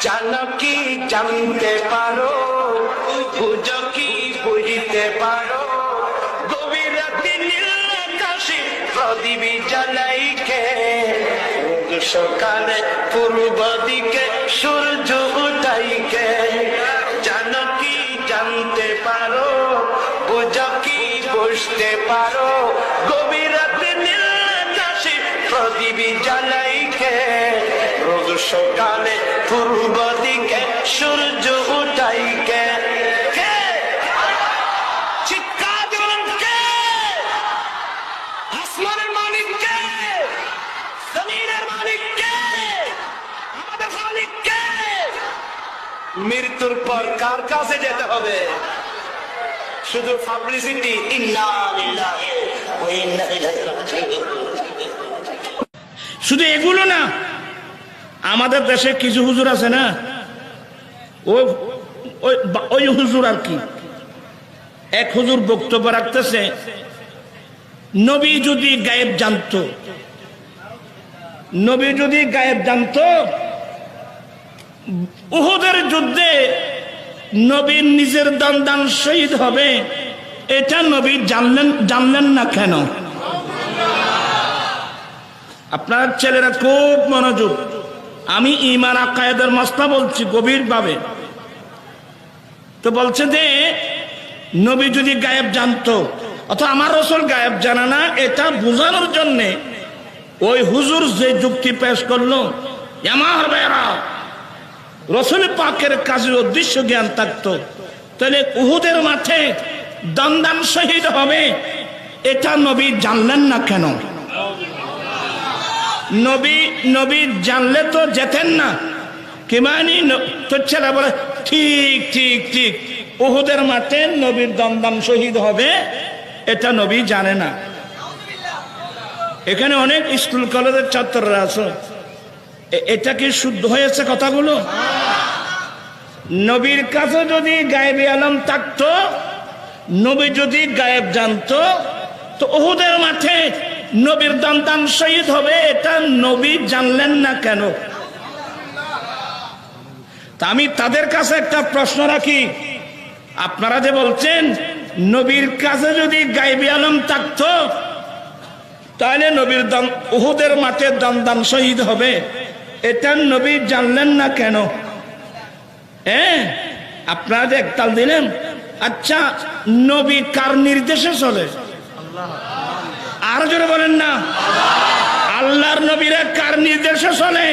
জানো কি জানতে পারো, বুঝো কি বুঝতে পারো, গভীর রাতে নীল আকাশে প্রদীপ জ্বালাইকে, সকালে পূর্ব দিকে সূর্য উঠাইকে। জানো কি জানতে পারো, বুঝো কি বুঝতে পারো, গভীর রাতে নীল আকাশে প্রদীপ জ্বালাইকে, রোজ সকালে পূর্ব দিকে সূর্য উঠাইকে। কে? চিৎকার দিবেন কে? আসমানের মালিক কে? জমিনের মালিক কে? আমাদের মালিক কে? মৃত্যুর পর কার কাছে যেতে হবে? শুধু পাবলিসিটি। ইন্না লিল্লাহি ওয়া ইন্না ইলাইহি রাজিউন। শুধু এগুলো না, আমাদের দেশে কিছু হুজুর আছে না, ওই হুজুর আর কি, এক হুজুর বক্তব্য রাখতেছে, নবী যদি গায়েব জানতো, নবী যদি গায়েব জানতো, উহুদের যুদ্ধে নবীর নিজের দান শহীদ হবে, এটা নবী জানলেন না কেন? আপনার ছেলেরা খুব মনোযোগ, আমি ঈমান আকায়েদের মাসলা বলছি গভীরভাবে। তো বলছে যে নবী যদি গায়েব জানতো, অথবা আমার রাসূল গায়েব জানে না, এটা বোঝানোর জন্য ওই হুজুর যে যুক্তি পেশ করলো, আমার ভাইরা রাসূল পাকের কাজের উদ্দেশ্য জ্ঞান থাকতো, তাহলে উহুদের মাঠে দান শহীদ হবে, এটা নবী জানলেন না কেন? নবী জানলে তো যেতেন না। কি মানে? তো ছেলে বলে ঠিক ঠিক ঠিক, উহুদের মাঠে নবীর দান শহীদ হবে, এটা নবী জানে না। এখানে অনেক স্কুল কলেজের ছাত্ররা আছে, এটা কি শুদ্ধ হয়েছে কথাগুলো? নবীর কাছে যদি গায়েবে আলম থাকতো, নবী যদি গায়েব জানতো, তো উহুদের মাঠে নবীর দান শহীদ হবে, এটা নবী জানলেন না কেন? তা আমি তাদের কাছে একটা প্রশ্ন রাখি, আপনারা যে বলছেন নবীর কাছে যদি গায়েবে আলম থাকতো, তাহলে নবীর উহুদের মাঠে দান শহীদ হবে, এটা নবী জানলেন না কেন? আপনারা যে একতাল দিলেন। আচ্ছা, নবী কার নির্দেশে চলে? আর জোরে বলেন না, আল্লাহর নবীরা কার নির্দেশে চলে?